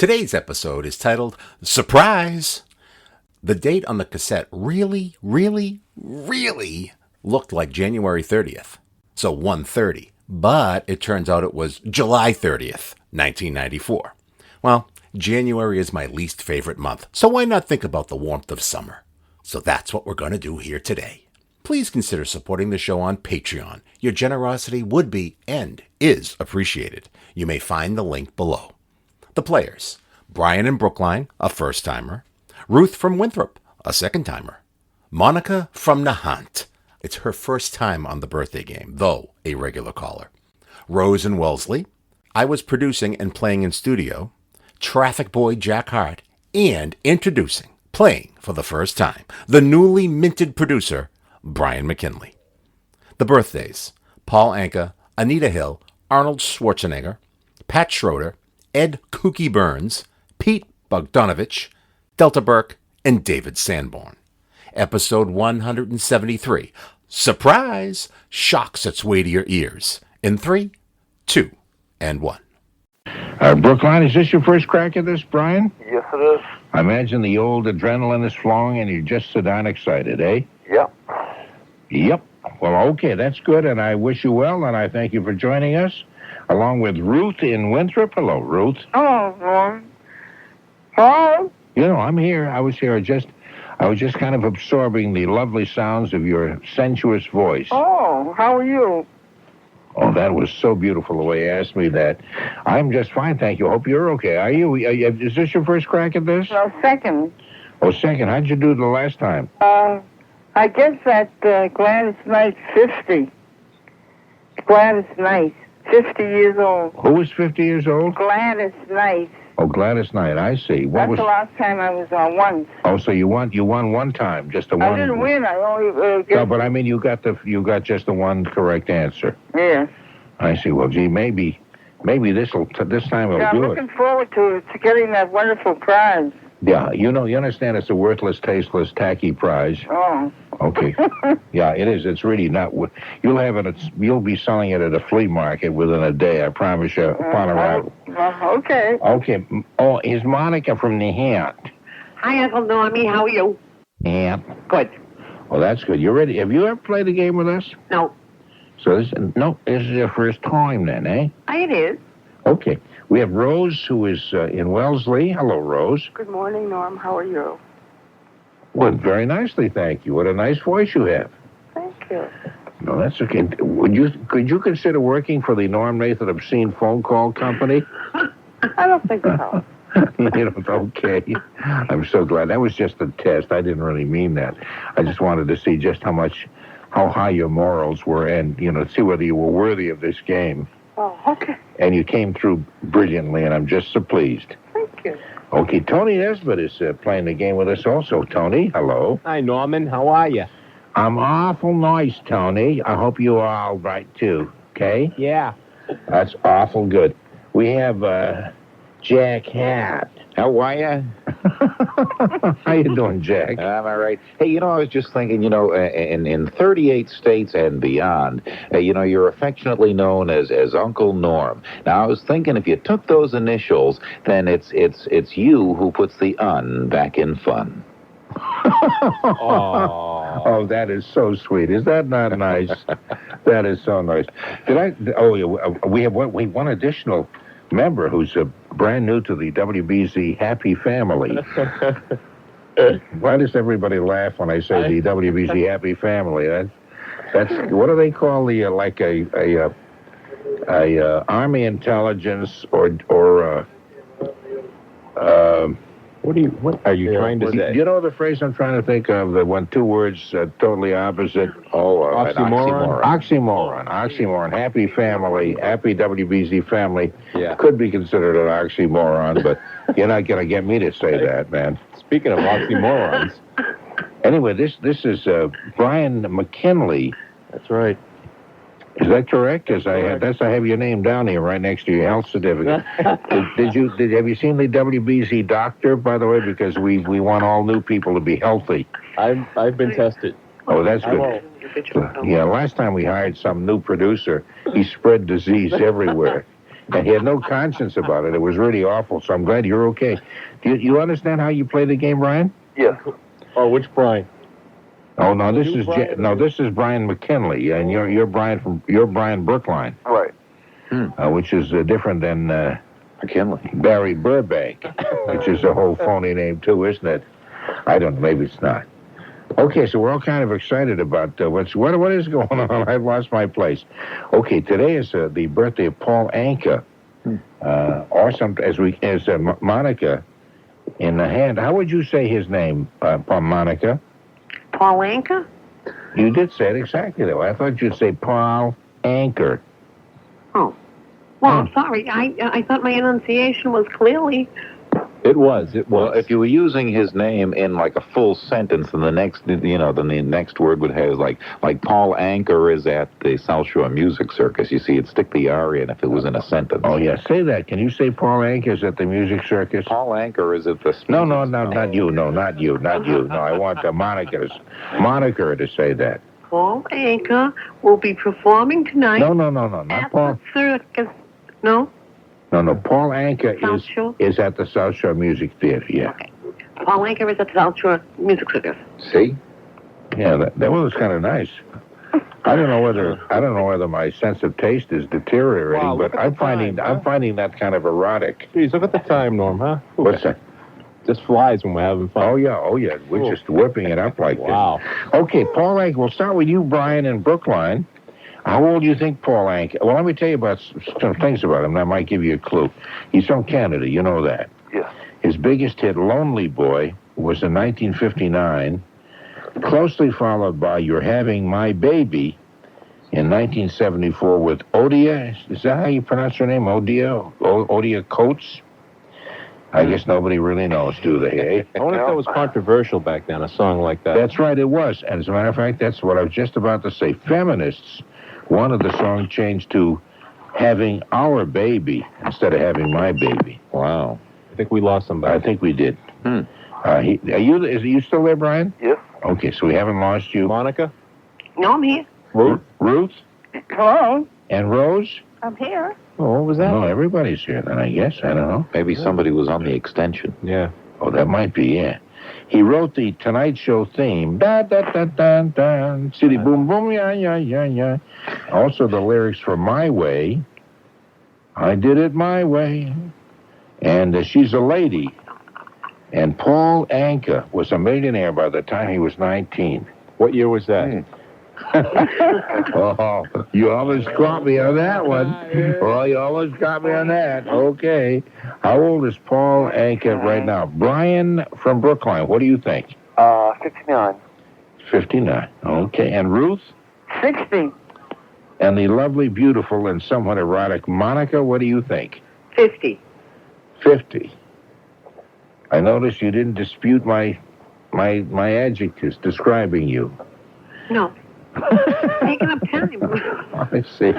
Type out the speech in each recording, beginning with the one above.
Today's episode is titled Surprise! The date on the cassette really looked like January 30th, so 1:30, but it turns out it was July 30th, 1994. Well, January is my least favorite month, so why not think about the warmth of summer? So that's what we're going to do here today. Please consider supporting the show on Patreon. Your generosity would be and is appreciated. You may find the link below. The players: Brian in Brookline, a first-timer; Ruth from Winthrop, a second-timer; Monica from Nahant. It's her first time on the birthday game, though a regular caller. Rose in Wellesley. I was producing and playing in studio. Traffic boy Jack Harte. And introducing, playing for the first time, the newly minted producer, Brian McKinley. The birthdays: Paul Anka, Anita Hill, Arnold Schwarzenegger, Pat Schroeder, Ed Kookie Burns, Pete Bogdanovic, Delta Burke, and David Sanborn. Episode 173. Surprise! Shocks its way to your ears. In 3, 2, and 1. Brookline, is this your first crack at this, Brian? Yes, it is. I imagine the old adrenaline is flowing and you're just so darn excited, eh? Yep. Yep. Well, okay, that's good, and I wish you well, and I thank you for joining us, along with Ruth in Winthrop. Hello, Ruth. Hello, Norm. Hello? You know, I'm here. I was just kind of absorbing the lovely sounds of your sensuous voice. Oh, how are you? Oh, that was so beautiful the way you asked me that. I'm just fine, thank you. Hope you're okay. Are you? Is this your first crack at this? No, second. Oh, second. How'd you do the last time? I guess that Gladys Knight 50. Gladys Knight, 50 years old. Who was 50 years old? Gladys Knight. Oh, Gladys Knight, I see. That's the last time I was on once. Oh, so you won one time, just the one. I didn't win. I only No, but I mean, you got just the one correct answer. Yeah. I see. Well, gee, maybe this time it'll do it. I'm looking forward to getting that wonderful prize. Yeah, you understand it's a worthless, tasteless, tacky prize. Oh. Okay. Yeah, it is. It's really not. You'll be selling it at a flea market within a day. I promise you. Upon arrival. Okay. Okay. Oh, is Monica from Nahant? Hi, Uncle Normie. How are you? Nahant. Good. Well, that's good. You ready? Have you ever played a game with us? No. So this is your first time then, eh? It is. Okay. We have Rose, who is in Wellesley. Hello, Rose. Good morning, Norm. How are you? Well, very nicely, thank you. What a nice voice you have. Thank you. No, that's okay. Could you consider working for the Norm Nathan Obscene Phone Call Company? I don't think so. You don't? Okay. I'm so glad. That was just a test. I didn't really mean that. I just wanted to see just how high your morals were and, see whether you were worthy of this game. Oh, okay. And you came through brilliantly, and I'm just so pleased. Thank you. Okay, Tony Nesbitt is playing the game with us also. Tony, hello. Hi, Norman. How are you? I'm awful nice, Tony. I hope you are all right, too, okay? Yeah. That's awful good. We have Jack Hat. How are you? How you doing, Jack? I'm all right. Hey, I was just thinking, in 38 states and beyond, you're affectionately known as Uncle Norm. Now, I was thinking if you took those initials, then it's you who puts the "un" back in fun. Oh, that is so sweet. Is that not nice? That is so nice. We have one additional member who's brand new to the WBZ Happy Family. Why does everybody laugh when I say the WBZ Happy Family? That's what do they call the like a Army intelligence or What are you trying to say? Do you know the phrase I'm trying to think of? The one, two words totally opposite. Oxymoron? Oxymoron. Happy family. Happy WBZ family. Yeah. Could be considered an oxymoron, but you're not going to get me to say that, man. Speaking of oxymorons. Anyway, this is Brian McKinley. That's right. Is that correct? Because I have your name down here right next to your health certificate. Have you seen the WBZ doctor, by the way? Because we want all new people to be healthy. I've been tested. Oh, that's good. Yeah, last time we hired some new producer, he spread disease everywhere. And he had no conscience about it. It was really awful, so I'm glad you're okay. Do you understand how you play the game, Brian? Yeah. Oh, which Brian? Oh, no, this You, is Brian, this is Brian McKinley, and you're Brian Brookline. Right. Which is different than McKinley. Barry Burbank, which is a whole phony name too, isn't it? I don't know, maybe it's not. Okay, so we're all kind of excited about what is going on. I've lost my place. Okay, today is the birthday of Paul Anka, or as Monica in Nahant. How would you say his name, Paul Monica? Paul Anka? You did say it exactly though. I thought you'd say Paul Anker. Oh. Well, I'm sorry. I thought my enunciation was clearly... It was. Well, if you were using his name in like a full sentence, then the next word would have like Paul Anka is at the South Shore Music Circus. You see, it'd stick the R in if it was in a sentence. Oh yeah, say that. Can you say Paul Anka is at the music circus? Paul Anka is at the... No, not you. No, not you. No, I want the moniker to say that. Paul Anka will be performing tonight. No, not at Paul. the circus. No? No, Paul Anka South Shore? is at the South Shore Music Theater, yeah. Okay. Paul Anka is at the South Shore Music Circus. See? Yeah, that was kind of nice. I don't know whether my sense of taste is deteriorating, Wow, but look at I'm the time, I'm finding that kind of erotic. Geez, look at the time, Norm, huh? What's that? Just flies when we're having fun. Oh yeah. We're just whipping it up like Wow. this. Okay, Paul Anka. We'll start with you, Brian, in Brookline. How old do you think Paul Anka? Well, let me tell you about some things about him that might give you a clue. He's from Canada, you know that. Yeah. His biggest hit, Lonely Boy, was in 1959, closely followed by You're Having My Baby in 1974 with Odia. Is that how you pronounce her name? Odia Coates? I guess nobody really knows, do they, eh? I wonder if that was controversial back then, a song like that. That's right, it was. And as a matter of fact, that's what I was just about to say. Feminists wanted the song changed to Having Our Baby instead of Having My Baby. Wow. I think we lost somebody. I think we did. Are you still there, Brian? Yes. Okay, so we haven't lost you. Monica? No, I'm here. Ruth? Hello? And Rose? I'm here. Oh, what was that? No, everybody's here then, I guess. I don't know. Maybe somebody was on the extension. Yeah. Oh, that might be, yeah. He wrote the Tonight Show theme. Da da da da da. City boom boom yeah yeah yeah yeah. Also the lyrics for My Way. I did it my way. And She's a Lady. And Paul Anka was a millionaire by the time he was 19. What year was that? Oh, you almost caught me on that one. Well, you almost caught me on that. Okay. How old is Paul Anka right now? Brian from Brookline, what do you think? 59. 59. Okay. And Ruth? 60. And the lovely, beautiful, and somewhat erotic Monica, what do you think? 50. 50. I notice you didn't dispute my adjectives describing you. No. Taking up time. I see.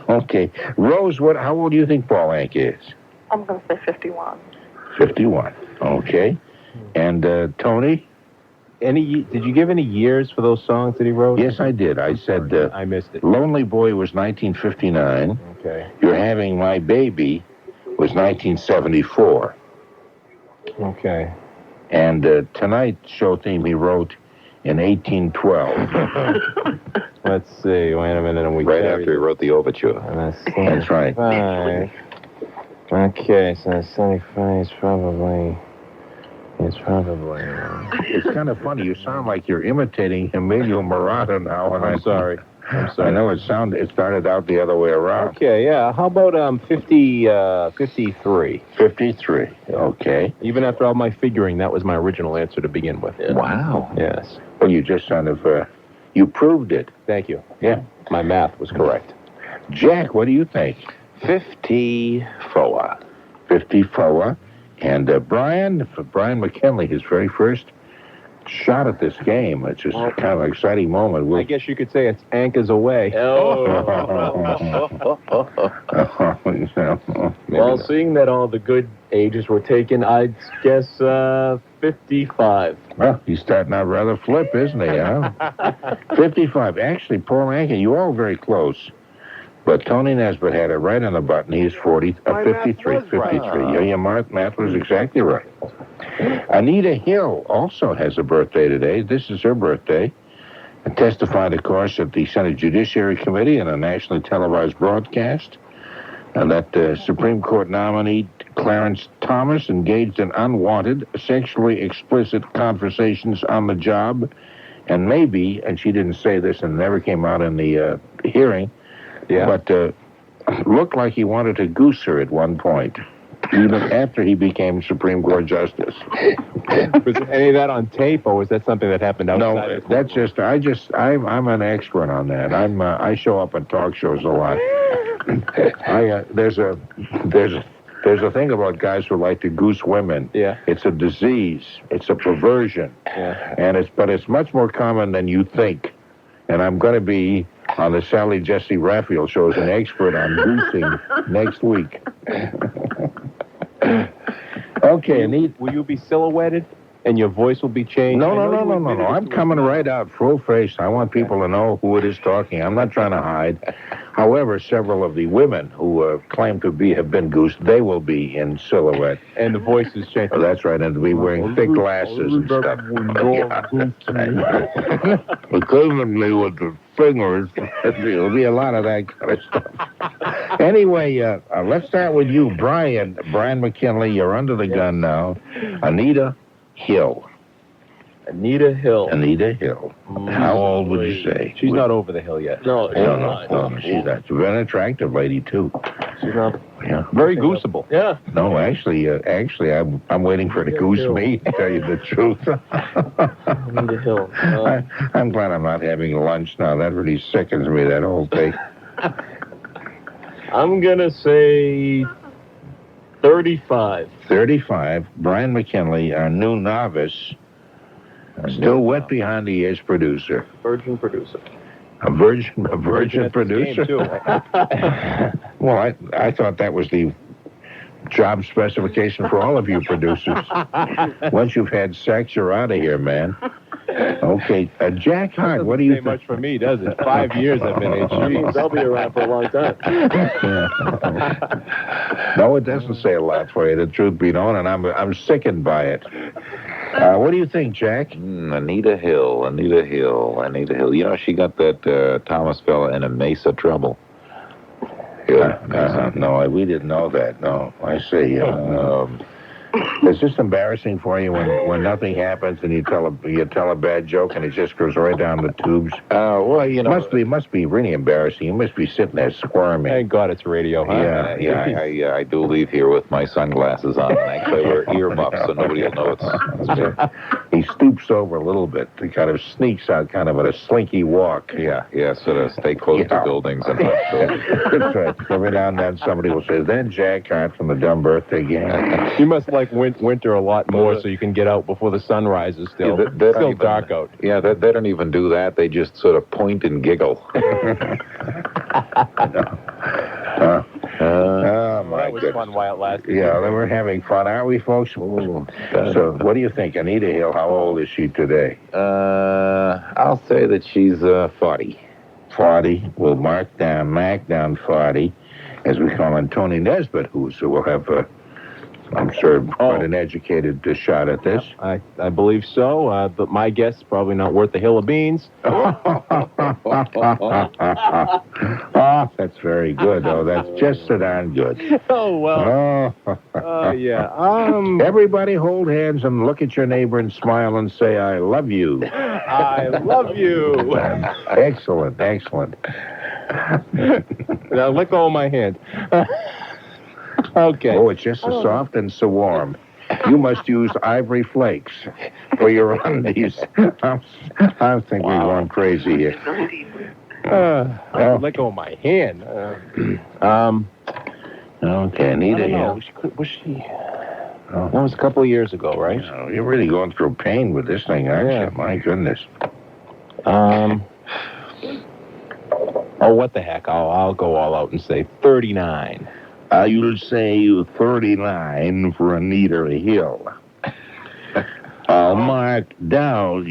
Okay. Rose, how old do you think Paul Anka is? I'm going to say 51. 51. Okay. And Tony? Did you give any years for those songs that he wrote? Yes, I did. I said I missed it. Lonely Boy was 1959. Okay. You're Having My Baby was 1974. Okay. And Tonight Show theme he wrote in 1812. Let's see. Wait a minute. Right after he wrote the overture. That's right. 75. Okay, so 75 is probably... It's kind of funny. You sound like you're imitating Emilio Murata now. And I'm sorry. I know it started out the other way around. Okay, yeah. How about 53? 53. Okay. Even after all my figuring, that was my original answer to begin with. Yeah. Wow. Yes. Well, you just kind of, you proved it. Thank you. Yeah. My math was correct. Jack, what do you think? 54. 54. And Brian McKinley, his very first shot at this game. It's just kind of an exciting moment. I guess you could say it's Anka's away. Well, seeing that all the good ages were taken, I'd guess 55. Well, he's starting out rather flip, isn't he, huh? 55. Actually, Paul Anka, you're all very close. But Tony Nesbitt had it right on the button. He's 53. Yeah, Matt was exactly right. Anita Hill also has a birthday today. This is her birthday. And testified, of course, at the Senate Judiciary Committee in a nationally televised broadcast. And that Supreme Court nominee Clarence Thomas engaged in unwanted, sexually explicit conversations on the job. And maybe, and she didn't say this and never came out in the hearing, but looked like he wanted to goose her at one point, even after he became Supreme Court Justice. Was any of that on tape, or was that something that happened outside? No, that's I'm an expert on that. I show up at talk shows a lot. There's a thing about guys who like to goose women. Yeah. It's a disease. It's a perversion. Yeah. And it's much more common than you think. And I'm going to be on the Sally Jesse Raphael show as an expert on goosing next week. Okay, will you be silhouetted and your voice will be changed? No. I'm coming right out full face. I want people to know who it is talking. I'm not trying to hide. However, several of the women who claim to have been goosed, they will be in silhouette. And the voice is changed. Oh, that's right, and they'll be wearing thick glasses and stuff. Occasionally with the fingers. There'll be a lot of that kind of stuff. Anyway, let's start with you, Brian McKinley. You're under the gun now. Anita Hill. Anita Hill. How old would you say? She's not over the hill yet. No, she's not. She's an attractive lady, too. She's not. Yeah. Very gooseable. Yeah. No, actually, I'm waiting for her to goose me, to tell you the truth. Anita Hill. I'm glad I'm not having lunch now. That really sickens me, that whole thing. I'm going to say 35. 35. Brian McKinley, our new novice. Still wet behind the ears producer. Virgin producer. A virgin producer? Too. Well, I thought that was the job specification for all of you producers. Once you've had sex, you're out of here, man. Okay, Jack Harte, what do you think? Much for me, does it? 5 years I've been HG. They'll be around for a long time. No, it doesn't say a lot for you, the truth be known, and I'm sickened by it. What do you think, Jack? Anita Hill. You know, she got that Thomas fella in a Mesa trouble. No, we didn't know that. No, I see. Is this embarrassing for you when nothing happens and you tell a bad joke and it just goes right down the tubes? Well, you know, must be really embarrassing. You must be sitting there squirming. Thank God it's radio, huh? Yeah. I do leave here with my sunglasses on. And I wear earmuffs so nobody will know it's He stoops over a little bit. He kind of sneaks out, kind of at a slinky walk. Yeah. So to stay close to buildings and That's right. Every now and then somebody will say, "Then Jack Harte from the Dumb Birthday Gang." You must like winter a lot more so you can get out before the sun rises still. Yeah, it's still dark out. Yeah, they don't even do that. They just sort of point and giggle. Oh, my That was fun while it lasted. Yeah, we're having fun, aren't we, folks? So, what do you think? Anita Hill, how old is she today? I'll say that she's 40. 40. We'll mark down 40, as we call on Tony Nesbitt, who will have, I'm sure, quite an educated shot at this. I believe so, but my guess is probably not worth a hill of beans. Oh, that's very good. Oh, that's just so darn good. Oh, well. Yeah. Everybody hold hands and look at your neighbor and smile and say, "I love you." I love you. Excellent. Now let go of my hand. Okay. Oh, it's just so soft and so warm. You must use ivory flakes for your undies. I'm thinking we're going crazy here. Let go of my hand. Okay, Anita Hill. Was she? That was a couple of years ago, right? You're really going through pain with this thing, aren't you? My goodness. Oh, what the heck? I'll go all out and say 39. You'll say 39 for Anita Hill. I'll mark down,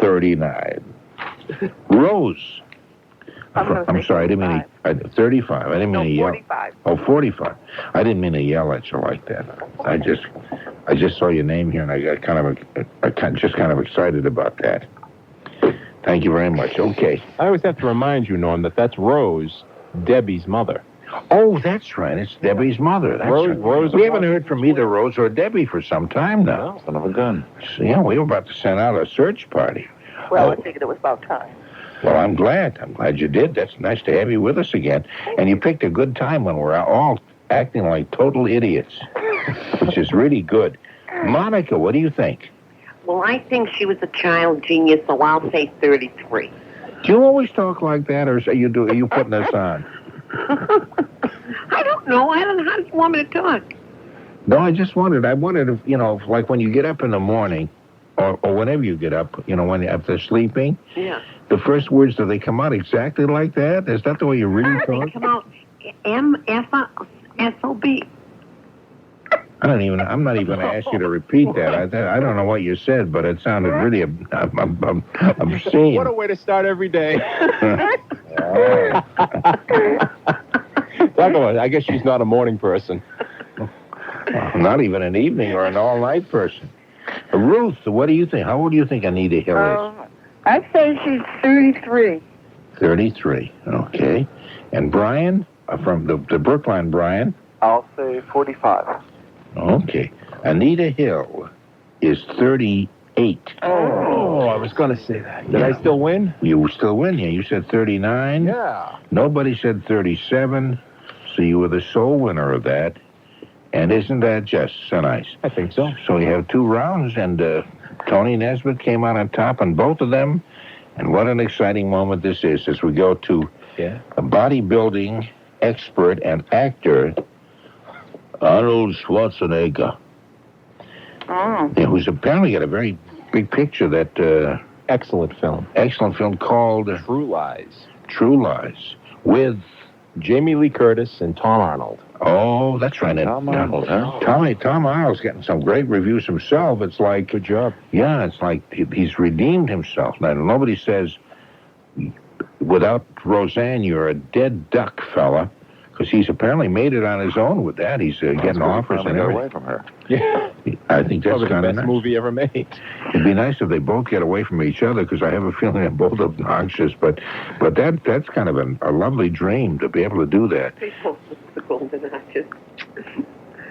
39. Rose. I'm sorry, I didn't mean 35. I didn't mean to yell. 45. Oh, 45. I didn't mean to yell at you like that. I just saw your name here, and I got kind of excited about that. Thank you very much. Okay. I always have to remind you, Norm, that's Rose, Debbie's mother. Oh, that's right. It's Debbie's mother. That's right. Rose We haven't heard from either Rose or Debbie for some time now. Son of a gun. So, yeah, we were about to send out a search party. Well, I figured it was about time. Well, I'm glad. I'm glad you did. That's nice to have you with us again. And you picked a good time when we're all acting like total idiots, which is really good. Monica, what do you think? Well, I think she was a child genius, so I'll say 33. Do you always talk like that, or are you putting us on? I don't know. I don't know. How do you want me to talk? No, I wondered if, if, like when you get up in the morning, or whenever you get up, when after sleeping, Yeah. the first words, do they come out exactly like that? Is that the way you really talk? They come out M-F-S-O-B. I'm not even going to ask you to repeat that. I don't know what you said, but it sounded really obscene. What a way to start every day. Talk about it. I guess she's not a morning person. Not even an evening or an all-night person. Ruth, what do you think? How old do you think Anita Hill is? I'd say she's 33. 33. Okay. And Brian, from the Brookline, Brian? I'll say 45. Okay. Anita Hill is 38. Oh, I was going to say that. Did I still win? You still win, yeah. You said 39. Yeah. Nobody said 37, so you were the sole winner of that. And isn't that just so nice? I think so. So you have 2 rounds, and Tony Nesbitt came out on top on both of them. And what an exciting moment this is as we go to a bodybuilding expert and actor, Arnold Schwarzenegger. Oh. Yeah, who's apparently got a very big picture that... Excellent film. Excellent film called... True Lies. True Lies. With... Jamie Lee Curtis and Tom Arnold. Oh, that's right. Tom Arnold, huh? Tom Arnold's getting some great reviews himself. It's like... Good job. Yeah, it's like he's redeemed himself. Now, nobody says, without Roseanne, you're a dead duck, fella. Because he's apparently made it on his own with that. He's getting offers and everything. away from her. Yeah. I think that's Probably the kind of best nice. movie ever made. It'd be nice if they both get away from each other, because I have a feeling they're both obnoxious. But that's kind of a lovely dream to be able to do that. The golden arches.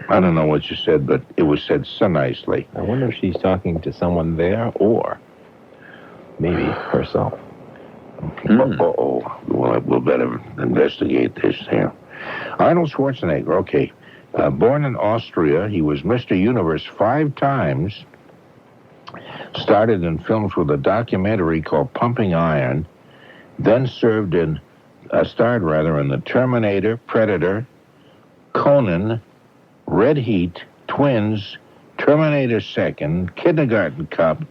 I don't know what you said, but it was said so nicely. I wonder if she's talking to someone there or maybe herself. Uh-oh. We'll better investigate this here. Arnold Schwarzenegger, okay. Born in Austria, he was Mr. Universe 5 times. Started in films with a documentary called Pumping Iron. Then starred in The Terminator, Predator, Conan, Red Heat, Twins, Terminator 2, Kindergarten Cop,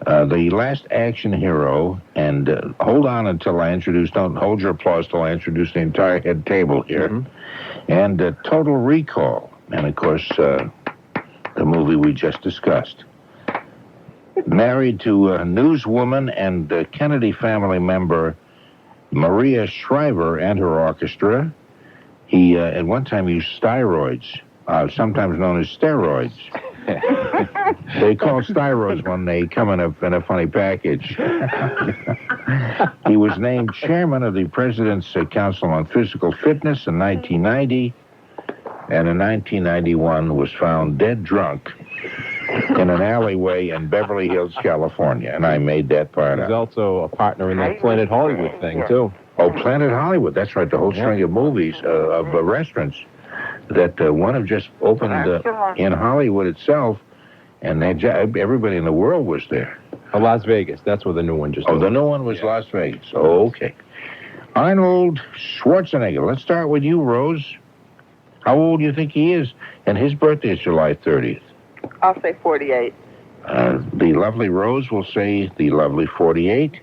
The Last Action Hero, and hold on until I introduce, don't hold your applause till I introduce the entire head table here, and Total Recall, and of course, the movie we just discussed. Married to a newswoman and Kennedy family member Maria Shriver and her orchestra. He, at one time, used steroids, sometimes known as steroids. They call steroids when they come in a funny package. He was named chairman of the President's Council on Physical Fitness in 1990, and in 1991 was found dead drunk in an alleyway in Beverly Hills, California, and I made that part He's up. also a partner in that Planet Hollywood thing, too. Oh, Planet Hollywood, that's right, the whole string of movies, of restaurants that one have just opened in Hollywood itself, and everybody in the world was there. Las Vegas, that's where the new one just Oh, opened. the new one was Las Vegas. Oh, okay. Arnold Schwarzenegger. Let's start with you, Rose. How old do you think he is? And his birthday is July 30th. I'll say 48. The lovely Rose will say the lovely 48.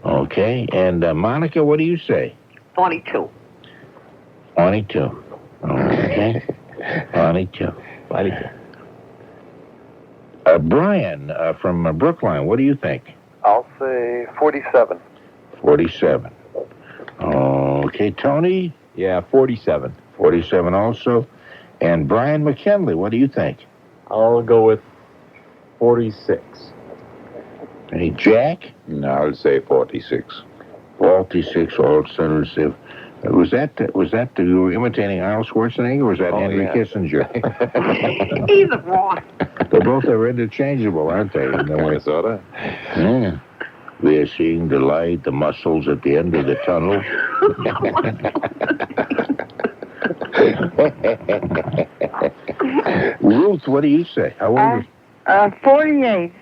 Okay. And Monica, what do you say? 42. 22. Okay. 22. 42. Brian from Brookline, what do you think? I'll say 47. 47. Okay, Tony, Yeah, 47. 47 also. And Brian McKinley, what do you think? I'll go with 46. Hey, Jack? No, I would say 46. 46 also. Was that you were imitating Arnold Schwarzenegger, or was that Henry Kissinger? Either one. They both are interchangeable, aren't they? In a way? Minnesota. Yeah. We are seeing the light, the muscles at the end of the tunnel. Ruth, what do you say? How old is 48.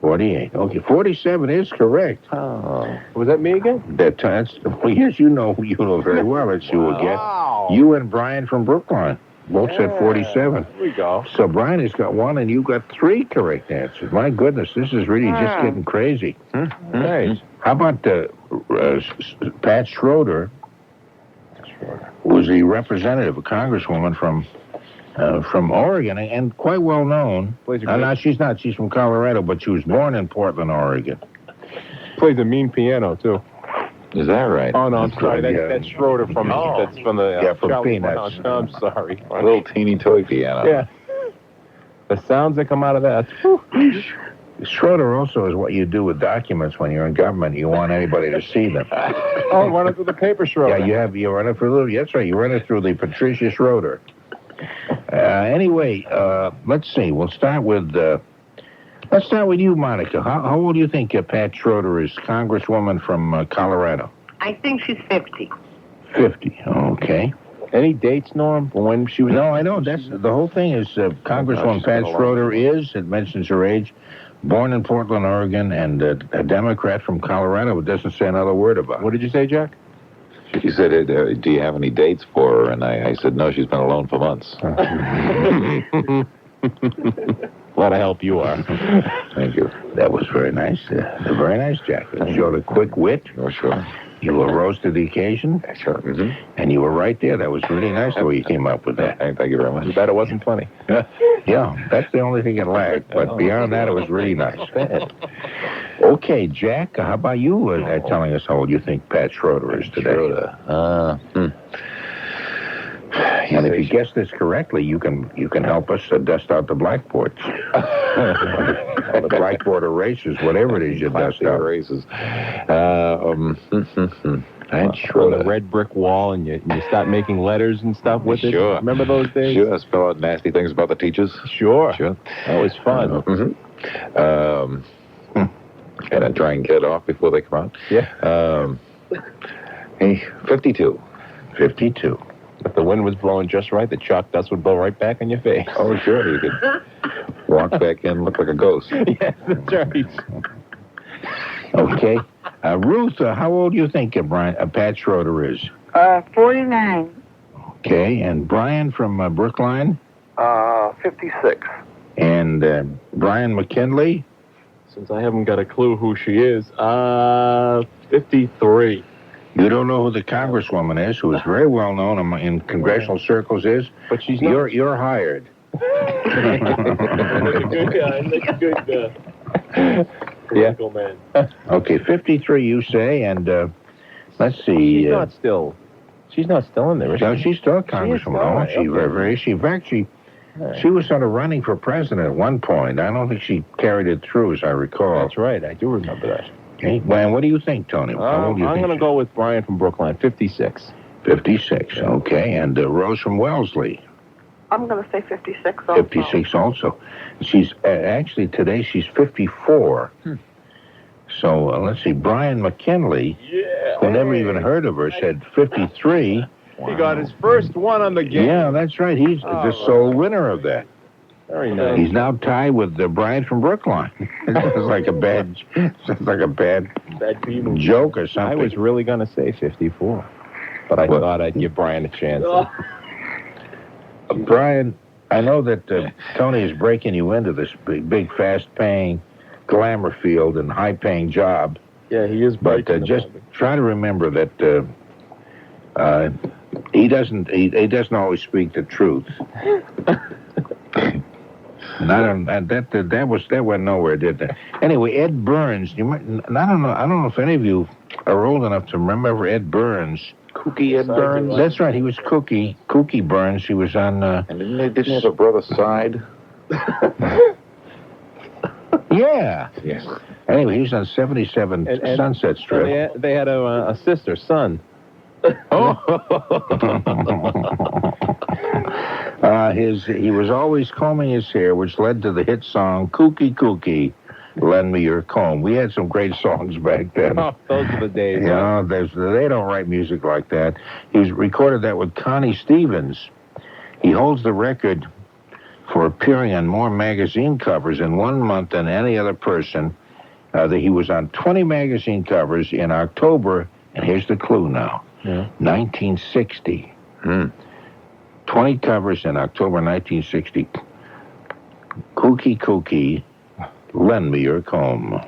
48? Okay, 47 is correct. Oh. Was that me again? That's well, yes, you know very well. It's you again. Wow. You and Brian from Brookline both said 47. Here we go. So Brian has got 1 and you got 3 correct answers. My goodness, this is really just getting crazy. Nice. How about Pat Schroeder, who was the representative, a congresswoman from Oregon, and quite well known. No, she's not. She's from Colorado, but she was born in Portland, Oregon. Plays a mean piano, too. Is that right? Oh, no, I'm sorry. Yeah. That's Schroeder from that's from the from Charlie Peanuts. Brown. I'm sorry. A little teeny toy piano. Yeah. The sounds that come out of that. Schroeder also is what you do with documents when you're in government. You want anybody to see them. Oh, run it through the paper, Schroeder. Yeah, you run it through. That's right. You run it through the Patricia Schroeder. Anyway, let's see. We'll start with. Let's start with you, Monica. How old do you think Pat Schroeder is? Congresswoman from Colorado. I think she's 50. 50. Okay. Any dates, Norm, when she was... No, I know. That's the whole thing is Congresswoman Pat Schroeder is, it mentions her age, born in Portland, Oregon, and a Democrat from Colorado. It doesn't say another word about it. What did you say, Jack? She said, do you have any dates for her? And I said, no, she's been alone for months. What a help you are. Thank you. That was very nice. Very nice, Jack. It showed a quick wit. Oh, sure. You rose to the occasion, Sure. Mm-hmm. and you were right there. That was really nice the way you came up with that. Thank you very much. Too bad it wasn't funny. Yeah, that's the only thing it lacked. But beyond that, it was really nice. Okay, Jack, how about you telling us how old you think Pat Schroeder is today? Schroeder. And if you guess this correctly, you can help us dust out the blackboards. Or the blackboard erasers, whatever it is you dust out. Erasers. On Schroeder. the red brick wall, and you start making letters and stuff with it. Sure. Remember those days? Sure. Spell out nasty things about the teachers. Sure. Sure. That was fun. And I try and get it off before they come out. Yeah. Hey, 52. 52. If the wind was blowing just right, the chalk dust would blow right back on your face. Oh, sure. You could walk back in, look like a ghost. Yes, that's right. Okay. Ruth, how old do you think Pat Schroeder is? 49. Okay. And Brian from Brookline? 56. And Brian McKinley? Since I haven't got a clue who she is, 53. You don't know who the congresswoman is, who is very well known in congressional circles is? But she's not. You're hired. Political man. Okay, 53 you say, and let's see. She's not still in there, is No, she? she's still a congresswoman. She was sort of running for president at one point. I don't think she carried it through, as I recall. That's right. I do remember that. Okay. Well, what do you think, Tony? How old do you I'm think going to go with Brian from Brookline, 56. 56. Okay, and Rose from Wellesley. I'm going to say 56 also. 56 also. She's actually today she's 54. So let's see. Brian McKinley, who never even heard of her, said 53. He got his first one on the game. Yeah, that's right. He's the sole winner of that. Very nice. He's now tied with Brian from Brookline. It's like a bad joke or something. I was really going to say 54, but I thought I'd give Brian a chance. Brian, I know that Tony is breaking you into this big fast-paying glamour field and high-paying job. Yeah, he is. But just try to remember that he doesn't always speak the truth. And that went nowhere, did it? Anyway, Ed Burns. I don't know if any of you are old enough to remember Ed Burns. Kookie Ed Burns? That's right. He was Kookie Burns. He was on... And didn't he have a brother Side? Yeah. Yes. Anyway, he was on 77 And- Sunset Strip. They had a sister, son. He was always combing his hair, which led to the hit song "Kookie Kookie, Lend Me Your Comb." We had some great songs back then. Oh, those are the days. You know, they don't write music like that. He recorded that with Connie Stevens. He holds the record for appearing on more magazine covers in 1 month than any other person. He was on 20 magazine covers in October, and here's the clue now. Yeah. 1960. 20 covers in October 1960. Kookie Kookie, lend me your comb.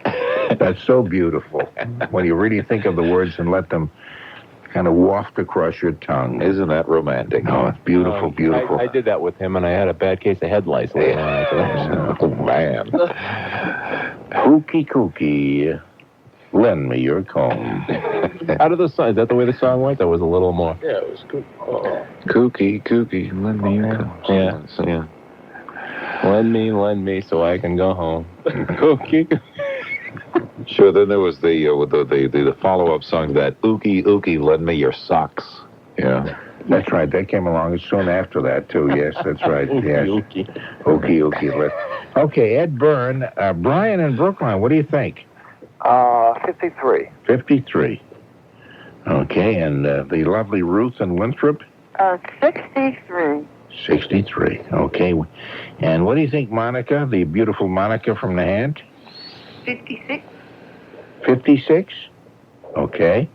That's so beautiful when you really think of the words and let them kind of waft across your tongue. Isn't that romantic? Oh, it's beautiful, beautiful. I did that with him, and I had a bad case of head lice. Oh, man. Kookie Kookie, lend me your comb. How did the song? Is that the way the song went? That was a little more. Yeah, it was good. Kookie Kookie, lend me your comb. Yeah. Yeah. Lend me, so I can go home. Cookie. Sure. Then there was the follow-up song, that Ookie Ookie, lend me your socks. Yeah. That's right. That came along soon after that, too. Yes, that's right. Yes. Ookie Ookie. Okay, Ed Byrne. Brian in Brookline, what do you think? 53. 53. Okay, and the lovely Ruth in Winthrop? 63. 63. Okay. And what do you think, Monica, the beautiful Monica from Nahant? 56. 56? Okay.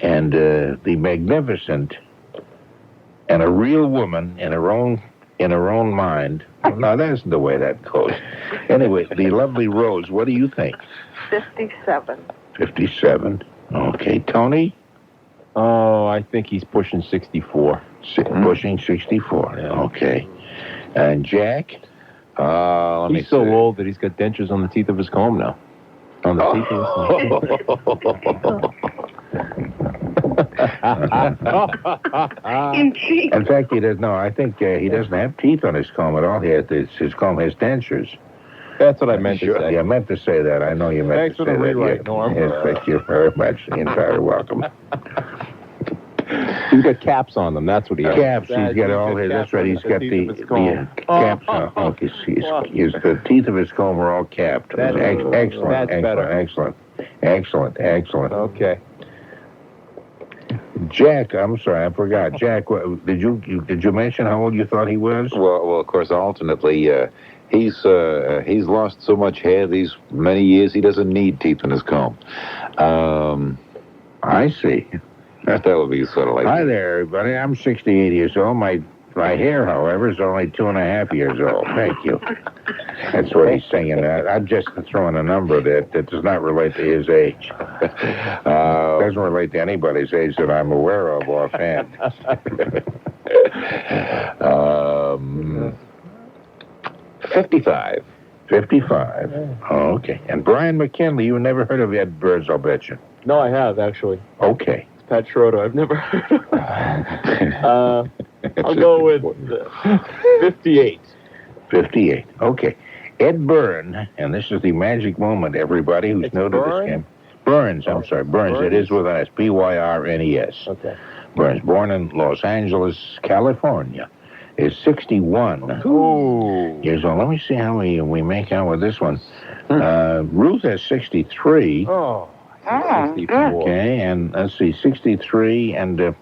And the magnificent and a real woman in her own mind. No, that isn't the way that goes. Anyway, the lovely Rose, what do you think? 57. 57. Okay. Tony? Oh, I think he's pushing 64. Pushing 64. Yeah. Okay. And Jack? Let me He's so see. old that he's got dentures on the teeth of his comb now. On the teeth of his Indeed. In fact, he doesn't. No, I think he doesn't have teeth on his comb at all. His comb has dentures. That's what I meant to say. Yeah, I meant to say that. I know you meant Thanks to for say the that. rewrite, Yeah. Norm. Yes, thank you very much. You're entirely welcome. He's got caps on them. That's what he has. Caps. He's got all his. That's right. He's got the caps. Okay. The teeth of his comb are all capped. That's Excellent. Excellent. Okay. Jack, I'm sorry, I forgot. Jack, did you mention how old you thought he was? Well, of course, alternately, he's lost so much hair these many years, he doesn't need teeth in his comb. I see. That would be sort of like... Hi there, everybody. I'm 68 years old. My hair, however, is only 2.5 years old. Thank you. That's what he's singing. I'm just throwing a number that does not relate to his age. Doesn't relate to anybody's age that I'm aware of offhand. 55. 55. Oh, okay. And Brian McKinley, you never heard of Ed Burns, I'll bet you. No, I have, actually. Okay. It's Pat Schroeder. I've never heard of him. I'll go with 58. 58. Okay. Ed Byrne, and this is the magic moment, everybody who's new to this game. Burns, I'm sorry. Burns. It is with an S. Byrnes. Okay. Burns, born in Los Angeles, California, is 61 Ooh. years old. Let me see how we make out with this one. Ruth has 63. Oh. 64. Okay, and let's see, 63, and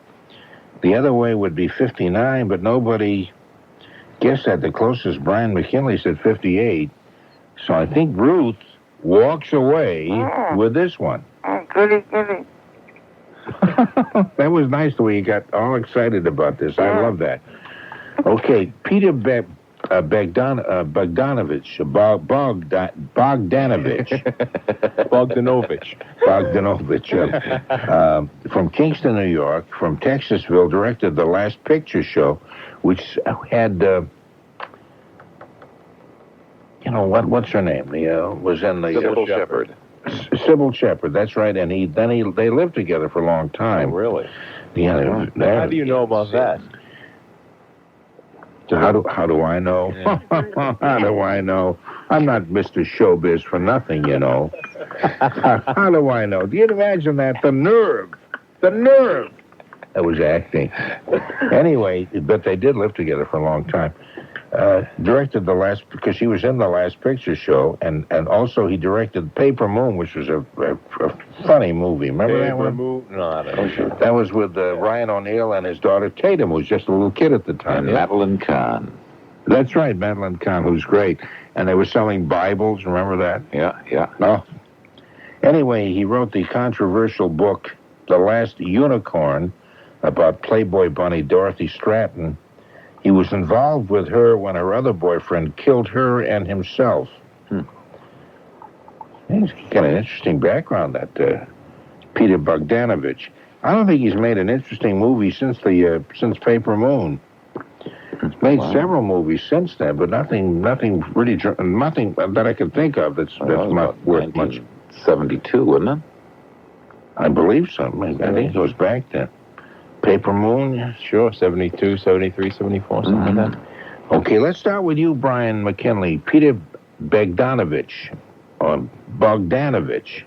the other way would be 59, but nobody guessed that. The closest, Brian McKinley, said 58. So I think Ruth walks away with this one. Goody. That was nice the way you got all excited about this. I love that. Okay, Peter Bogdanovic. From Kingston, New York, from Texasville, directed The Last Picture Show, which had, what's her name? Was in the... Sybil Shepherd. Sybil Shepherd, that's right, and they lived together for a long time. Oh, really? Yeah. How do you know about that? How do I know? Yeah. How do I know? I'm not Mr. Showbiz for nothing, you know. How do I know? Do you imagine that? The nerve. That was acting. Anyway, but they did live together for a long time. Directed because he was in the Last Picture Show, and also he directed Paper Moon, which was a funny movie. Remember that one? No, I don't know. That was with Ryan O'Neal and his daughter Tatum, who was just a little kid at the time. And Madeline Kahn. That's right, Madeline Kahn, who's great. And they were selling Bibles, remember that? Yeah. No. Anyway, he wrote the controversial book, The Last Unicorn, about Playboy bunny Dorothy Stratton. He was involved with her when her other boyfriend killed her and himself. He's got an interesting background, that Peter Bogdanovic. I don't think he's made an interesting movie since Paper Moon. He's made several movies since then, but nothing really, nothing that I can think of that's not worth much. 72, wasn't it? I believe so. I think it goes back then. Paper Moon? Yeah, sure, 72, 73, 74, something like that. Okay, let's start with you, Brian McKinley. Peter Bogdanovic, or Bogdanovic.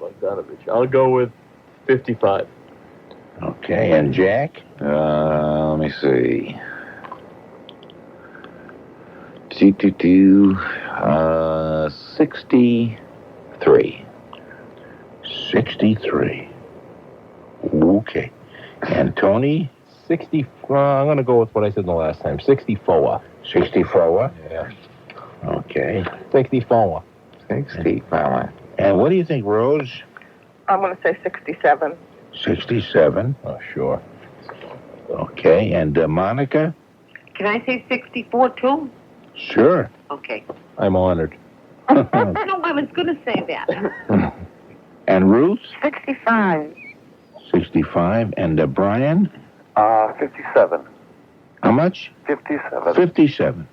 I'll go with 55. Okay, and Jack? Let me see. 63. 63. Okay. And Tony? 60. I'm going to go with what I said the last time. 64. 64? Yeah. Okay. 64. 64. And what do you think, Rose? I'm going to say 67. 67. Oh, sure. Okay. And Monica? Can I say 64 too? Sure. Okay. I'm honored. No, I was going to say that. And Ruth? 65. 65. And Brian? 57. How much? 57. 57.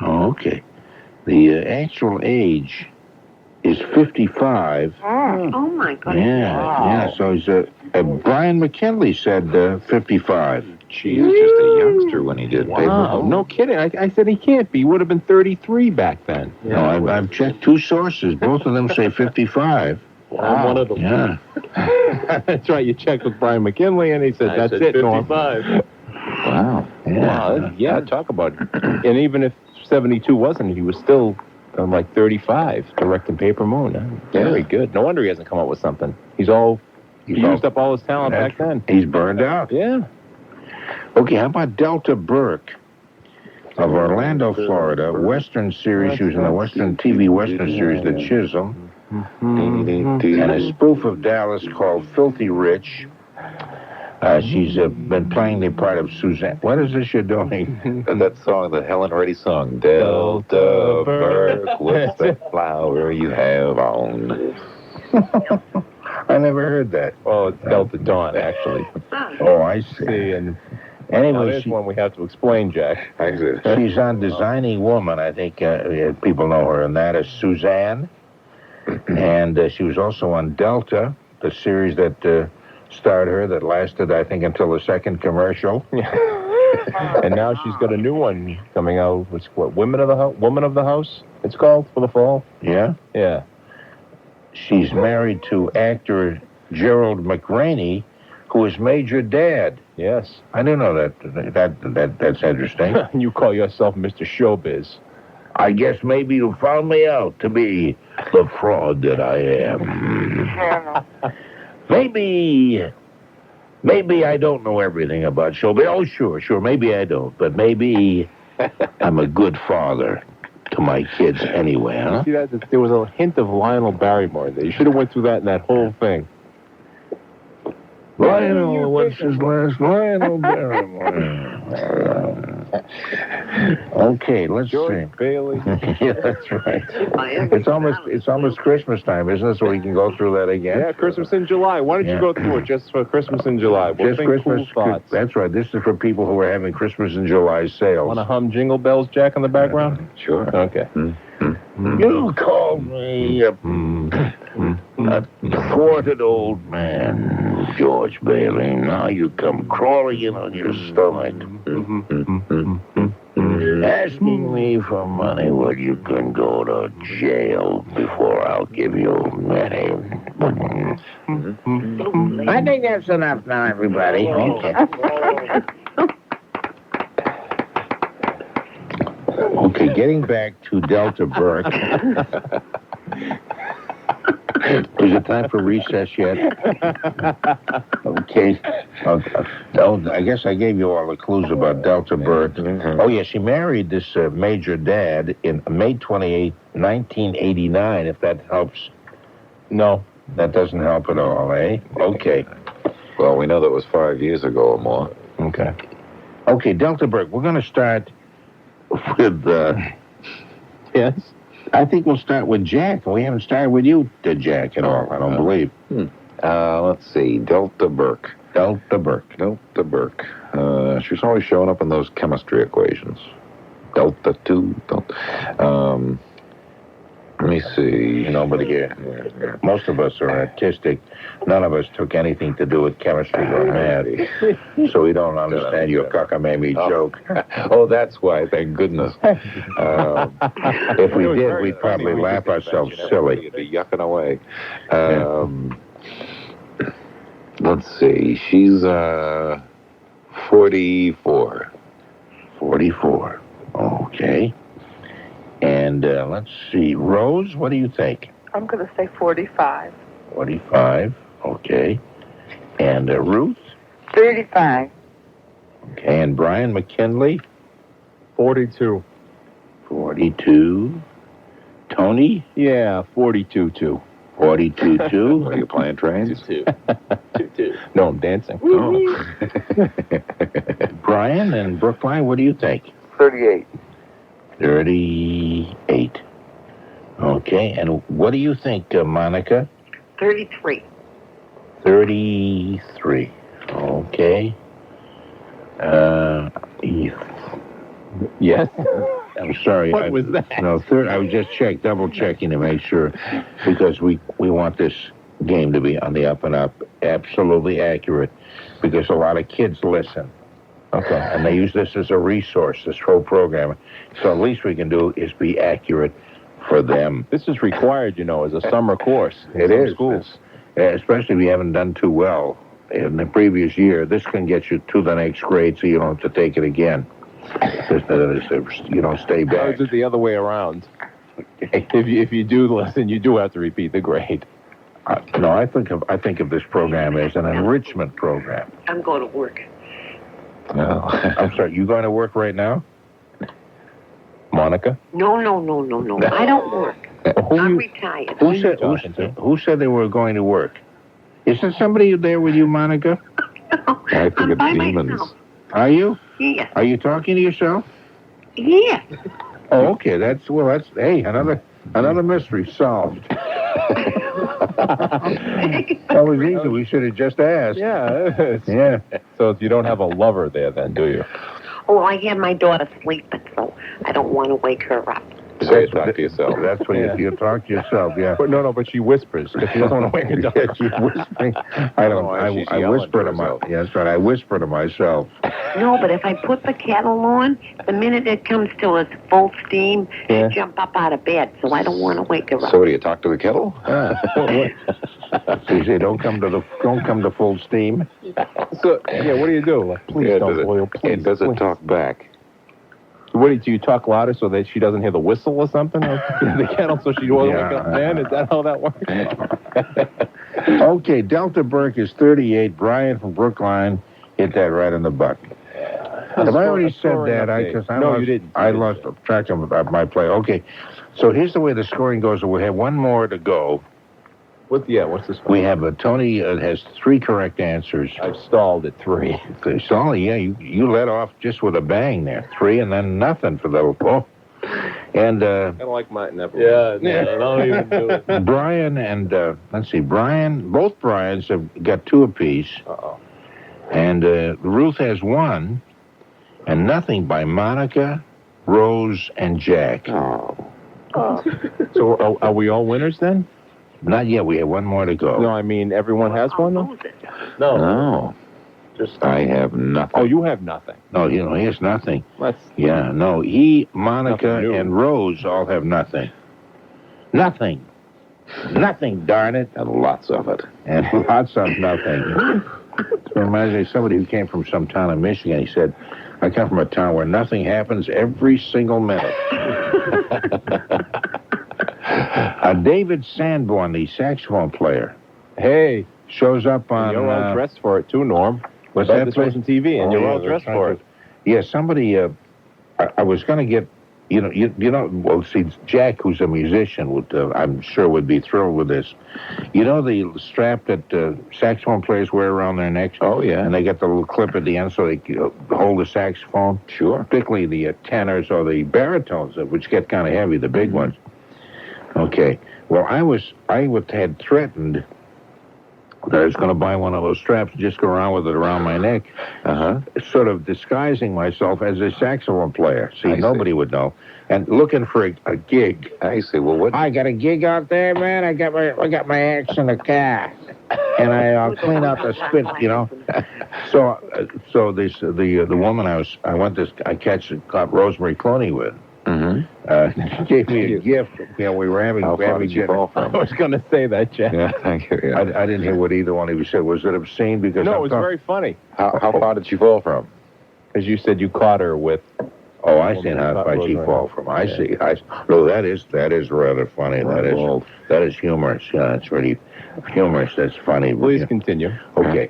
Oh, okay. The actual age is 55. Oh, my goodness. Yeah. So he's Brian McKinley said 55. He was just a youngster when he did Paper Wow, Moon. no kidding. I said he can't be. He would have been 33 back then. No, I've checked two sources. Both of them say 55. I'm one of them. Yeah. That's right. You checked with Brian McKinley, and he said, I that's said it, 55. Norm. Wow. Yeah, talk about it. And even if 72 wasn't, he was still like 35 directing Paper Moon. Very good. No wonder he hasn't come up with something. He used up all his talent back then. He's burned out. Yeah. Okay, how about Delta Burke of Orlando, Florida, Western series. She was in the TV Western series, The Chisel. And a spoof of Dallas called Filthy Rich. She's been playing the part of Suzanne. What is this you're doing? That song, the Helen Reddy song, Delta Burke, what's that flower you have on? I never heard that. Oh, it's Delta Dawn, actually. Oh, I see. And Anyway, there's one we have to explain, Jack. she's on Designing Woman. I think people know her, and that is Suzanne. And she was also on Delta, the series that starred her, that lasted, I think, until the second commercial. And now she's got a new one coming out. It's what, Woman of the House? It's called for the fall. Yeah? Yeah. She's married to actor Gerald McRaney, who is Major Dad. Yes. I didn't know that. That's interesting. You call yourself Mr. Showbiz. I guess maybe you found me out to be the fraud that I am. Maybe I don't know everything about showbiz. Oh, sure. Maybe I don't. But maybe I'm a good father to my kids anyway, huh? See, there was a hint of Lionel Barrymore there. You should have went through that in that whole thing. Lionel, what's his last? Lionel Barrymore. Okay, let's George see. Bailey. Yeah, that's right. It's almost Christmas time, isn't it? So we can go through that again. Yeah, Christmas in July. Why don't you go through it just for Christmas in July? We'll Just think Christmas. cool thoughts. That's right. This is for people who are having Christmas in July sales. Want to hum Jingle Bells, Jack, in the background? Sure. Okay. You called me. That thwarted old man, George Bailey. Now you come crawling in on your stomach. Asking me for money when you can go to jail before I'll give you money. I think that's enough now, everybody. Okay. Okay, getting back to Delta Burke. Is it time for recess yet? Okay. I guess I gave you all the clues about Delta Burke. Oh, yeah, she married this Major Dad in May 28, 1989, if that helps. No. That doesn't help at all, eh? Okay. Well, we know that was 5 years ago or more. Okay. Okay, Delta Burke, we're going to start with... Yes? I think we'll start with Jack. We haven't started with you, Jack, at all, I don't believe. Let's see. Delta Burke. Delta Burke. Delta Burke. She's always showing up in those chemistry equations. Delta 2. Delta. Let me see. You know, but most of us are artistic. None of us took anything to do with chemistry or math, so we don't understand your cockamamie joke. Oh, that's why. Thank goodness. If we did, we'd probably laugh ourselves silly. You'd be yucking away. Let's see. She's 44. 44. Okay. And let's see. Rose, what do you think? I'm going to say 45. 45. Okay. And Ruth? 35. Okay. And Brian McKinley? 42. 42. Tony? Yeah, 42 too. 42 too. Are you playing trains? 2. No, I'm dancing. Oh. Brian and Brookline, what do you think? 38. 38. Okay, and what do you think, Monica? 33. 33. Okay. Yes? I'm sorry. What was that? No, I was just double checking to make sure, because we want this game to be on the up and up, absolutely accurate, because a lot of kids listen. Okay, and they use this as a resource, this whole program. So the least we can do is be accurate for them. This is required, as a summer course. It is. Schools. Especially if you haven't done too well in the previous year. This can get you to the next grade, so you don't have to take it again. Stay back. Or is it the other way around? If you do listen, you do have to repeat the grade. No, I think of this program as an enrichment program. I'm going to work. No. I'm sorry, you going to work right now? Monica? No. I don't work. I'm retired. Who said they were going to work? Is there somebody there with you, Monica? I think it's demons. Myself. Are you? Yes. Are you talking to yourself? Yes. Oh, okay. That's hey, another mystery solved. That was easy. We should have just asked. Yeah. Yeah. So you don't have a lover there then, do you? Oh, I have my daughter sleeping, so I don't want to wake her up. Say talk to yourself. That's when you talk to yourself, yeah. But no, but she whispers because she doesn't want to wake her up. Yeah, she's whispering. I whisper to myself. Yeah, that's right. I whisper to myself. No, but if I put the kettle on, the minute it comes to its full steam, Yeah. I jump up out of bed, so I don't want to wake her up. So do you talk to the kettle? So you say, don't come to full steam. So, what do you do? Like, please don't boil, please. Does it talk back? What do you talk louder so that she doesn't hear the whistle or something? Or the kettle so she won't wake up then? Is that how that works? Okay, Delta Burke is 38. Brian from Brookline hit that right in the butt. Have I already said that? You didn't. I lost track of my play. Okay, so here's the way the scoring goes. We have one more to go. What's this? We have Tony has 3 correct answers. I've stalled at 3. Solly, yeah, you let off just with a bang there. 3 and then nothing for the And I don't like mine. Never. Yeah, don't even do it. Brian and let's see, both Brians have got 2 apiece. Uh-oh. And Ruth has 1, and nothing by Monica, Rose, and Jack. Oh. So are we all winners then? Not yet. We have one more to go. No, I mean, everyone has one, though? No. I have nothing. Oh, you have nothing. No, he has nothing. Let's. Yeah, no. He, Monica, Nothing new. and Rose all have nothing. Nothing. Nothing, darn it. And lots of it. And lots of nothing. It reminds me of somebody who came from some town in Michigan. He said, I come from a town where nothing happens every single minute. David Sanborn, the saxophone player, Hey, shows up on... you're all dressed for it, too, Norm. What's About that? this was on TV, and you're all dressed for it. Yeah, somebody... I was going to get... well, see, Jack, who's a musician, would I'm sure would be thrilled with this. You know the strap that saxophone players wear around their necks? Oh, yeah. And they get the little clip at the end so they hold the saxophone? Sure. Particularly the tenors or the baritones, which get kind of heavy, the big ones. Okay. Well, I had threatened that I was going to buy one of those straps and just go around with it around my neck, sort of disguising myself as a saxophone player. See, nobody would know. And looking for a gig. I see. Well, what? I got a gig out there, man. I got my axe in the car, and I'll clean out the spit, So the woman I caught Rosemary Clooney with. Gave me a gift. We were having. How far did you fall from? I was going to say that, Jack. Yeah, thank you. Yeah. I didn't hear what either one of you said. Was it obscene? Because No, it was very funny. How far did she fall from? Because you said you caught her with... Oh, I see how far she fall from. I see. No, that is rather funny. That is humorous. Yeah, it's really humorous. That's funny. Please continue. Okay.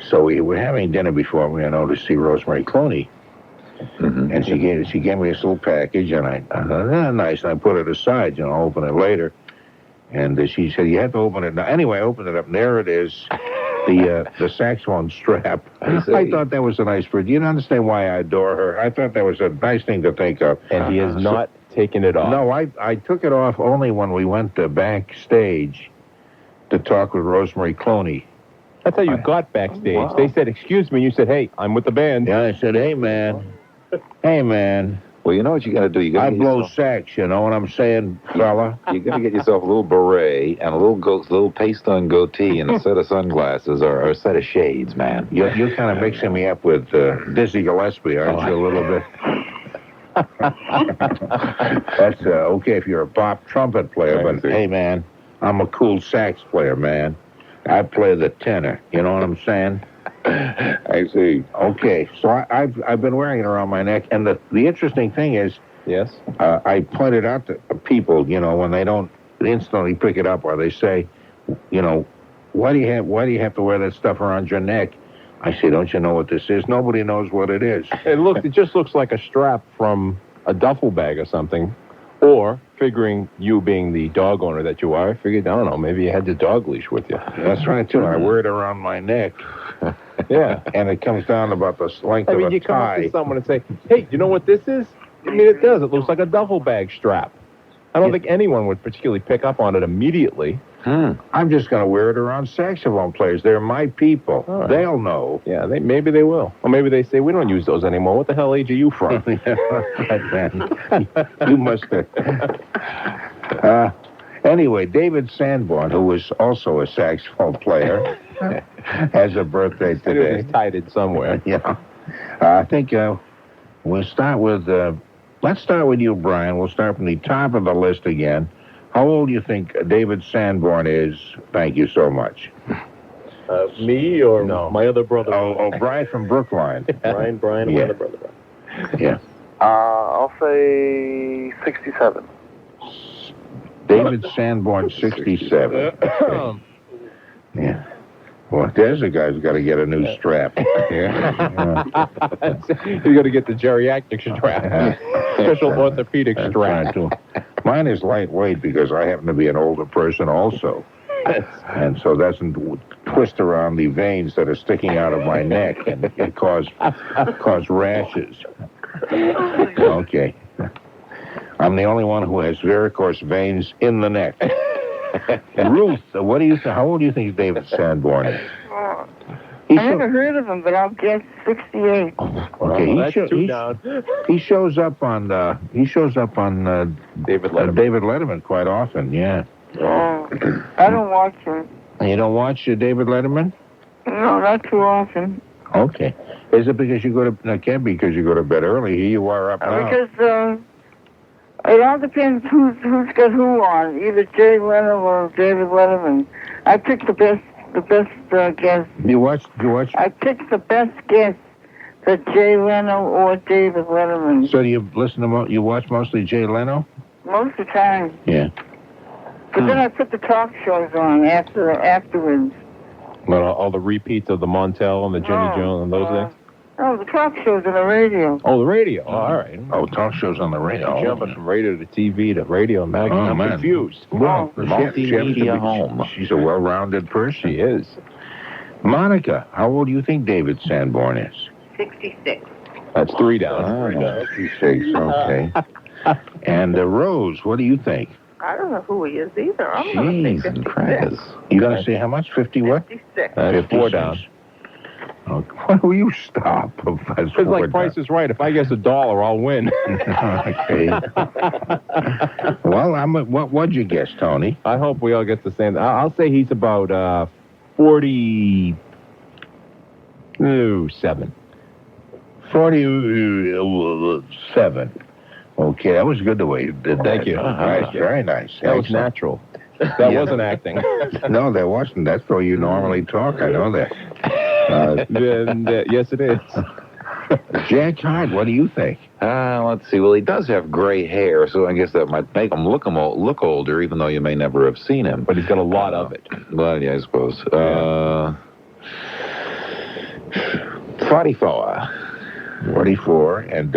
So we were having dinner before we went over to see Rosemary Clooney. And she gave me this little package, and I thought, nice. And I put it aside, open it later. And she said, you have to open it now. Anyway, I opened it up, and there it is, the saxophone strap. I thought that was a nice bird. You don't understand why I adore her. I thought that was a nice thing to think of. And he has not taken it off. No, I took it off only when we went backstage to talk with Rosemary Clooney. That's how you got backstage. Wow. They said, excuse me. You said, hey, I'm with the band. Yeah, I said, hey, man. Hey, man. Well, you know what you got to do? I blow sax, you know what I'm saying, fella? You got to get yourself a little beret and a little paste-on goatee and a set of sunglasses or a set of shades, man. You're kind of mixing me up with Dizzy Gillespie, aren't you, a little bit? That's okay if you're a pop trumpet player, but hey, man, I'm a cool sax player, man. I play the tenor, you know what I'm saying? I see. Okay, so I've been wearing it around my neck, and the interesting thing is, yes, I pointed out to people, when they don't instantly pick it up, or they say, why do you have to wear that stuff around your neck? I say, don't you know what this is? Nobody knows what it is. It just looks like a strap from a duffel bag or something. Or, figuring you being the dog owner that you are, I figured, I don't know, maybe you had the dog leash with you. That's right, too. I wear it around my neck. Yeah. And it comes down about the length of a tie. You come up to someone and say, hey, you know what this is? I mean, it does. It looks like a duffel bag strap. I don't think anyone would particularly pick up on it immediately. I'm just going to wear it around saxophone players. They're my people. Right. They'll know. Yeah, maybe they will. Or maybe they say, we don't use those anymore. What the hell age are you from? You must have. Anyway, David Sanborn, who was also a saxophone player, has a birthday today. It was tied in somewhere. Yeah. I think we'll start with... let's start with you, Brian. We'll start from the top of the list again. How old do you think David Sanborn is? Thank you so much. Me or my other brother? Oh, Brian from Brookline. Brian, and my other brother. Yeah. I'll say 67. David Sanborn, 67. Yeah. Well, there's a guy who's got to get a new strap. Yeah. You got to get the geriatric strap. Special orthopedic strap. Mine is lightweight because I happen to be an older person also. And so that doesn't twist around the veins that are sticking out of my neck and cause rashes. Okay. I'm the only one who has varicose veins in the neck. Ruth, what do you think? How old do you think David Sanborn is? I never heard of him, but I'll guess 68. Okay, he shows up on David Letterman quite often. Yeah. I don't watch him. You don't watch David Letterman? No, not too often. Okay. Is it because you go to... No, it can't be because you go to bed early. Here you are up now. Because it all depends who's got who on. Either Jay Leno or David Letterman. I pick the best guest. You watch? I pick the best guest for Jay Leno or David Letterman. So do you listen to... You watch mostly Jay Leno? Most of the time. Yeah. But then I put the talk shows on afterwards. Well, all the repeats of the Montel and the Jimmy Jones and those things? Oh, the talk shows on the radio. Oh, the radio. Oh, all right. Oh, talk shows on the radio. Jumping from radio to TV to radio and magazine. I'm confused. Well, multimedia home. She's a well-rounded person. She is. Monica, how old do you think David Sanborn is? 66. That's 3 down. 66, okay. And Rose, what do you think? I don't know who he is either. I'm Jeez and crackers. You gonna say how much? 50 what? 56. That's 4 down. Okay. Why will you stop? It's like Price is Right. If I guess $1, I'll win. Okay. Well, what'd you guess, Tony? I hope we all get the same. I'll say he's about 47. 47. Okay, that was good the way you did that. Thank you. Nice, very nice. That was natural. That wasn't acting. No, that wasn't. That's the way you normally talk. I know that. Yes, it is. Jack Hyde, what do you think? Let's see. Well, he does have gray hair, so I guess that might make him look older, even though you may never have seen him. But he's got a lot of it. Well, yeah, I suppose. 44. 44. And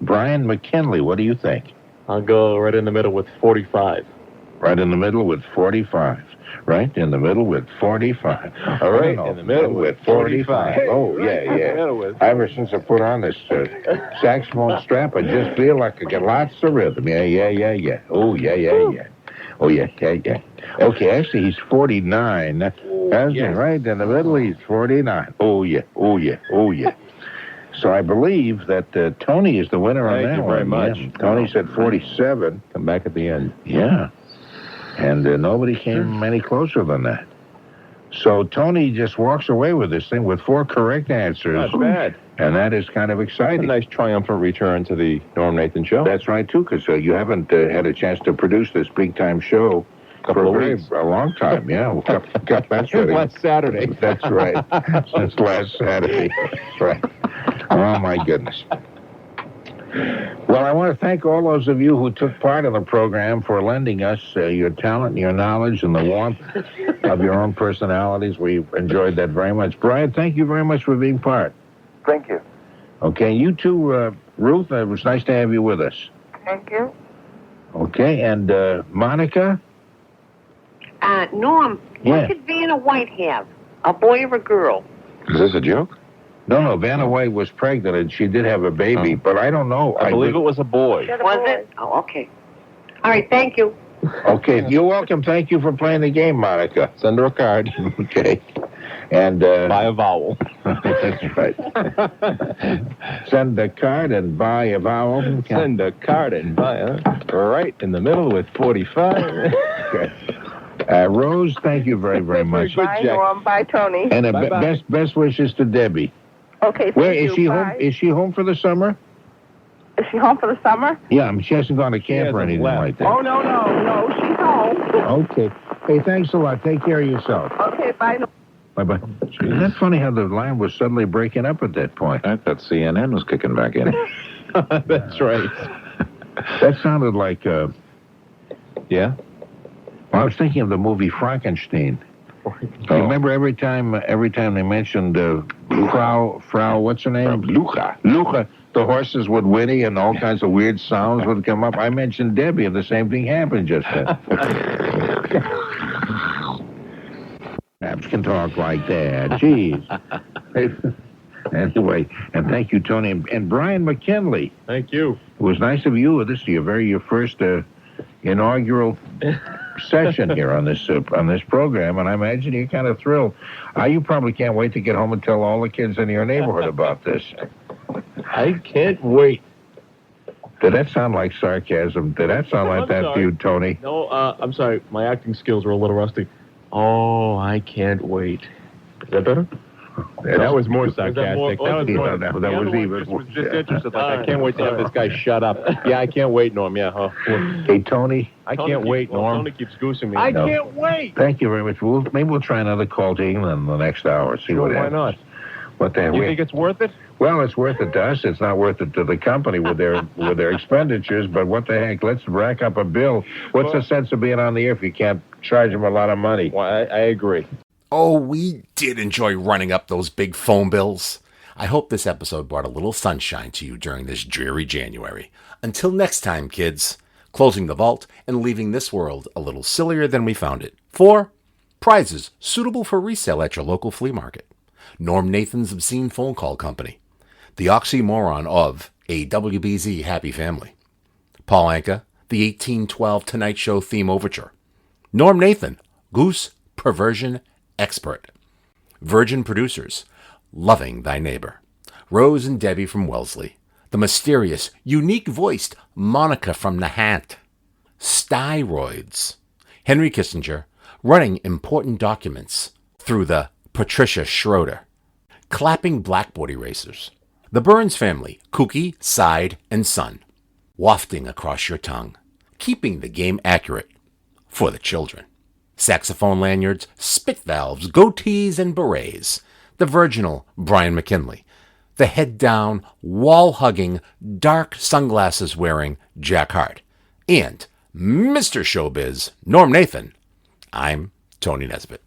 Brian McKinley, what do you think? I'll go right in the middle with 45. Right in the middle with 45. Right in the middle with 45. All right, in the middle with 45. Oh, yeah. Ever since I put on this saxophone strap, I just feel like I got lots of rhythm. Yeah. Oh, yeah. Oh, yeah. Okay, actually, he's 49. That's right in the middle, he's 49. Oh, yeah. So I believe that Tony is the winner on that one. Thank you very much. Yeah. Tony said 47. Come back at the end. Yeah. And nobody came any closer than that. So Tony just walks away with this thing with 4 correct answers. Not bad. And that is kind of A exciting. nice triumphant return to the Norm Nathan show. That's right, too, because you haven't had a chance to produce this big-time show for a long time. Yeah, that's right. Last Saturday. That's right. Since last Saturday. That's right. Oh, my goodness. Well, I want to thank all those of you who took part in the program for lending us your talent, your knowledge, and the warmth of your own personalities. We enjoyed that very much. Brian, thank you very much for being part. Thank you. Okay, you too, Ruth. It was nice to have you with us. Thank you. Okay, and Monica? Norm, Yeah. what did Vanna White have? A boy or a girl? Is this a joke? No, Vanna White was pregnant, and she did have a baby, but I don't know. I believe it was a boy. Was it? Oh, okay. All right, thank you. Okay, you're welcome. Thank you for playing the game, Monica. Send her a card. Okay. And Buy a vowel. that's right. Send a card and buy a vowel. Send a card and buy a right in the middle with 45. Okay. Rose, thank you very, very much. Bye, Norm. Bye, Tony. And Bye-bye. best wishes to Debbie. Okay, Where thank is you. she Bye. home? Is she home for the summer? Is she home for the summer? Yeah, she hasn't gone to camp or hasn't anything left. like that. Oh, no, she's home. Okay. Hey, thanks a lot. Take care of yourself. Okay, bye. Bye-bye. Isn't that funny how the line was suddenly breaking up at that point? I thought CNN was kicking back in. That's right. That sounded like, Yeah? I was thinking of the movie Frankenstein. You remember every time they mentioned Frau, what's her name? Lucha. Lucha, the horses would whinny and all kinds of weird sounds would come up. I mentioned Debbie and the same thing happened just then. Perhaps can talk like that. Jeez. Anyway, and thank you, Tony. And Brian McKinley. Thank you. It was nice of you. This is your first inaugural session here on this program, and I imagine you're kind of thrilled. You probably can't wait to get home and tell all the kids in your neighborhood about this. I can't wait. Did that sound like sarcasm? Did that sound like I'm that sorry. to you, Tony? No, I'm sorry. My acting skills were a little rusty. Oh, I can't wait. Is that better? Yeah, that was more that sarcastic. more- That was Yeah, more. that The was other one even just more- was disinterested. Like, I All can't wait to have this guy shut up. Yeah, I can't wait, Norm. Yeah, huh? Hey, Tony, I Tony can't keeps- wait, well, Norm. Tony keeps goosing me. I No. can't wait. thank you very much. Maybe we'll try another call to England in the next hour. See Sure, what why happens. not? What the hell? You think it's worth it? Well, it's worth it to us. It's not worth it to the company with their expenditures. But what the heck? Let's rack up a bill. What's the sense of being on the air if you can't charge them a lot of money? Well, I agree. Oh, we did enjoy running up those big phone bills. I hope this episode brought a little sunshine to you during this dreary January. Until next time, kids, closing the vault and leaving this world a little sillier than we found it. 4 prizes suitable for resale at your local flea market. Norm Nathan's Obscene Phone Call Company. The oxymoron of a WBZ Happy Family. Paul Anka, the 1812 Tonight Show theme overture. Norm Nathan, Goose Perversion Expert. Virgin Producers, Loving Thy Neighbor. Rose and Debbie from Wellesley. The mysterious, unique-voiced Monica from Nahant. Styroids. Henry Kissinger, running important documents through the Patricia Schroeder. Clapping blackboard erasers. The Burns family, Kookie, Side, and Son. Wafting across your tongue. Keeping the game accurate for the children. Saxophone lanyards, spit valves, goatees, and berets. The virginal Brian McKinley. The head-down, wall-hugging, dark sunglasses-wearing Jack Harte. And Mr. Showbiz, Norm Nathan. I'm Tony Nesbitt.